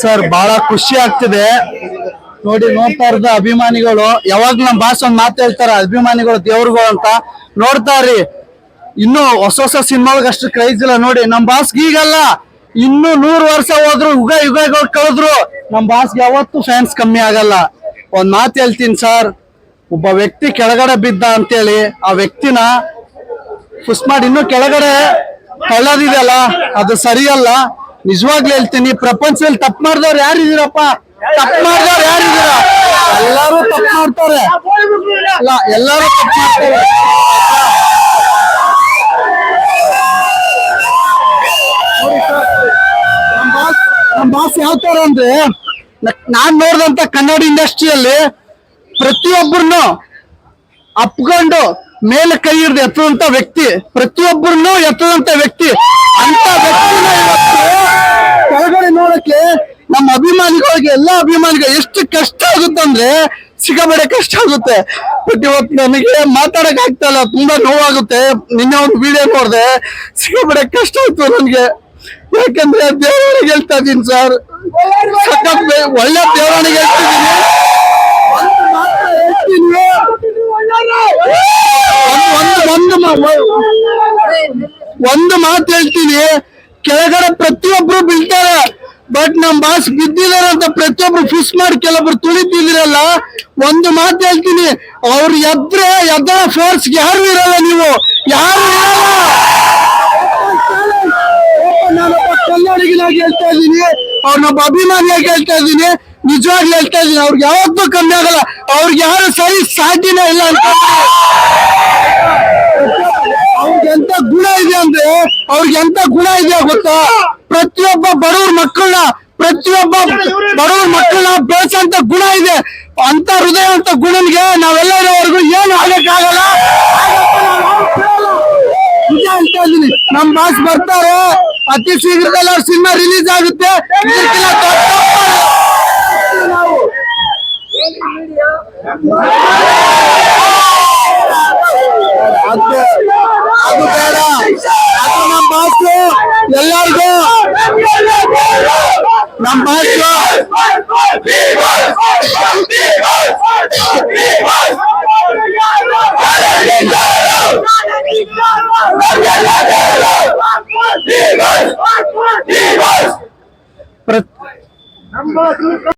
Sir ಬಹಳ ಖುಷಿ ಆಗ್ತಿದೆ ನೋಡಿ. ನೋಡ್ತಾ ಇರೋದು ಅಭಿಮಾನಿಗಳು ಯಾವಾಗ್ಲೂ ನಮ್ಮ ಬಾಸ್ ಒಂದ್ ಮಾತು ಹೇಳ್ತಾರ, ಅಭಿಮಾನಿಗಳು ದೇವ್ರುಗಳು ಅಂತ. ನೋಡ್ತಾ ಇರಿ, ಇನ್ನು ಹೊಸ ಹೊಸ ಸಿನಿಮಾಗಳಿಗೆ ಅಷ್ಟು ಕ್ರೈಸ್ ಇಲ್ಲ ನೋಡಿ. ನಮ್ ಬಾಸ್ಗೆ ಈಗಲ್ಲ, ಇನ್ನು 100 ವರ್ಷ ಹೋದ್ರು, ಯುಗಗಳು ಕಳೆದ್ರು ನಮ್ ಬಾಸ್ಗೆ ಯಾವತ್ತೂ ಫ್ಯಾನ್ಸ್ ಕಮ್ಮಿ ಆಗಲ್ಲ. ಒಂದ್ ಮಾತು ಹೇಳ್ತೀನಿ ಸರ್, ಒಬ್ಬ ವ್ಯಕ್ತಿ ಕೆಳಗಡೆ ಬಿದ್ದ ಅಂತೇಳಿ ಆ ವ್ಯಕ್ತಿನ ಪುಷ್ ಮಾಡಿ ಇನ್ನೂ ಕೆಳಗಡೆ ತಳ್ಳೋದಿದೆಯಲ್ಲ, ಅದು ಸರಿಯಲ್ಲ. ನಿಜವಾಗ್ಲೂ ಹೇಳ್ತೀನಿ, ಪ್ರಪಂಚದಲ್ಲಿ ತಪ್ಪು ಮಾಡಿದವ್ರು ಯಾರಿದ್ದೀರಪ್ಪ? ತಪ್ಪು ಮಾಡಿದವ್ರು ಯಾರಿದ್ದೀರ? ಎಲ್ಲರೂ ತಪ್ಪು ಮಾಡ್ತಾರೆ, ಅಲ್ಲ ಎಲ್ಲರೂ ತಪ್ಪು ಮಾಡ್ತಾರೆ. ನಮ್ ಬಾಸ್ ಯಾವ ತರ ಅಂದ್ರೆ, ನಾನ್ ನೋಡಿದಂತ ಕನ್ನಡ ಇಂಡಸ್ಟ್ರಿಯಲ್ಲಿ ಪ್ರತಿಯೊಬ್ಬರನ್ನು ಅಪ್ಕೊಂಡು ಮೇಲೆ ಕೈ ಹಿಡಿದು ಎತ್ತದಂತ ವ್ಯಕ್ತಿ, ಪ್ರತಿಯೊಬ್ಬರನ್ನು ಎತ್ತದಂತ ವ್ಯಕ್ತಿ. ಅಂತ ವ್ಯಕ್ತಿನ ಇವತ್ತು ಕೆಳಗಡೆ ನೋಡಕ್ಕೆ ನಮ್ಮ ಅಭಿಮಾನಿಗಳಿಗೆ, ಎಲ್ಲಾ ಅಭಿಮಾನಿಗಳು ಎಷ್ಟು ಕಷ್ಟ ಆಗುತ್ತಂದ್ರೆ ಸಿಗಬೇಡ ಕಷ್ಟ ಆಗುತ್ತೆ. ಬಟ್ ಇವತ್ತು ನನಗೆ ಮಾತಾಡಕ್ ಆಗ್ತಾ ಇಲ್ಲ, ತುಂಬಾ ನೋವಾಗುತ್ತೆ. ನಿನ್ನೆ ಒಂದು ವಿಡಿಯೋ ನೋಡಿದೆ, ಸಿಗಬೇಡ ಕಷ್ಟ ಆಯ್ತು ನನ್ಗೆ. ಯಾಕಂದ್ರೆ ದೇವರಿಗೆ ಹೇಳ್ತಾ ಇದೀನಿ ಸರ್, ಒಳ್ಳೆ ದೇವರಿಗೆ ಹೇಳ್ತಿದ್ದೀನಿ. ಒಂದು ಮಾತು ಹೇಳ್ತೀನಿ, ಕೆಳಗಡೆ ಪ್ರತಿಯೊಬ್ರು ಬೀಳ್ತಾರೆ, ಬಟ್ ನಮ್ ಬಾಸ್ ಬಿದ್ದಿದಾರೆ ಅಂತ ಪ್ರತಿಯೊಬ್ರು ಫಿಸ್ ಮಾಡಿ ಕೆಲವೊಬ್ರು ತುಳಿತಿದಿರಲ್ಲ. ಒಂದು ಮಾತು ಹೇಳ್ತೀನಿ, ಅವ್ರು ಎದ್ರ ಫೋರ್ಸ್ ಯಾರು ಇರಲ್ಲ, ನೀವು ಯಾರು ಇರಲ್ಲ. ನಾನೊಬ್ಬ ಕನ್ನಡಿಗನಾಗಿ ಹೇಳ್ತಾ ಇದ್ದೀನಿ, ಅವ್ರನ್ನೊಬ್ಬ ಅಭಿಮಾನಿಯಾಗಿ ಹೇಳ್ತಾ ಇದ್ದೀನಿ, ನಿಜವಾಗ್ಲೂ ಹೇಳ್ತಾ ಇದ್ದೀನಿ, ಅವ್ರಿಗೆ ಯಾವತ್ತೂ ಕಮ್ಮಿ ಆಗಲ್ಲ. ಅವ್ರಿಗೆ ಯಾರು ಸರಿ ಸಾಧ್ಯನೇ ಇಲ್ಲ ಅಂತ. ಅವ್ರಿಗೆ ಎಂತ ಗುಣ ಇದೆ ಅಂದ್ರೆ, ಅವ್ರಿಗೆ ಎಂತ ಗುಣ ಇದೆಯಾ ಗೊತ್ತಾ? ಪ್ರತಿಯೊಬ್ಬ ಬಡವ್ರ ಮಕ್ಕಳನ್ನ ಬೆಳೆಸಂತ ಗುಣ ಇದೆ. ಅಂತ ಹೃದಯ ಅಂತ ಗುಣನ್ಗೆ ನಾವೆಲ್ಲರವರೆಗೂ ಏನು ಆಗಕ್ಕಾಗಲ್ಲ. ನಿಜ ಹೇಳ್ತಾ ಇದ್ದೀನಿ, ನಮ್ ಬಾಸ್ ಬರ್ತಾರೆ, ಅತಿ ಶೀಘ್ರದಲ್ಲಿ ಅವ್ರ ಸಿನಿಮಾ ರಿಲೀಸ್ ಆಗುತ್ತೆ. ನಾವು ಅದು ಬೇಡ, ಅದು ನಮ್ಮ ಬಾಸು ಎಲ್ಲರಿಗೂ, ನಮ್ಮ ಬಾಸು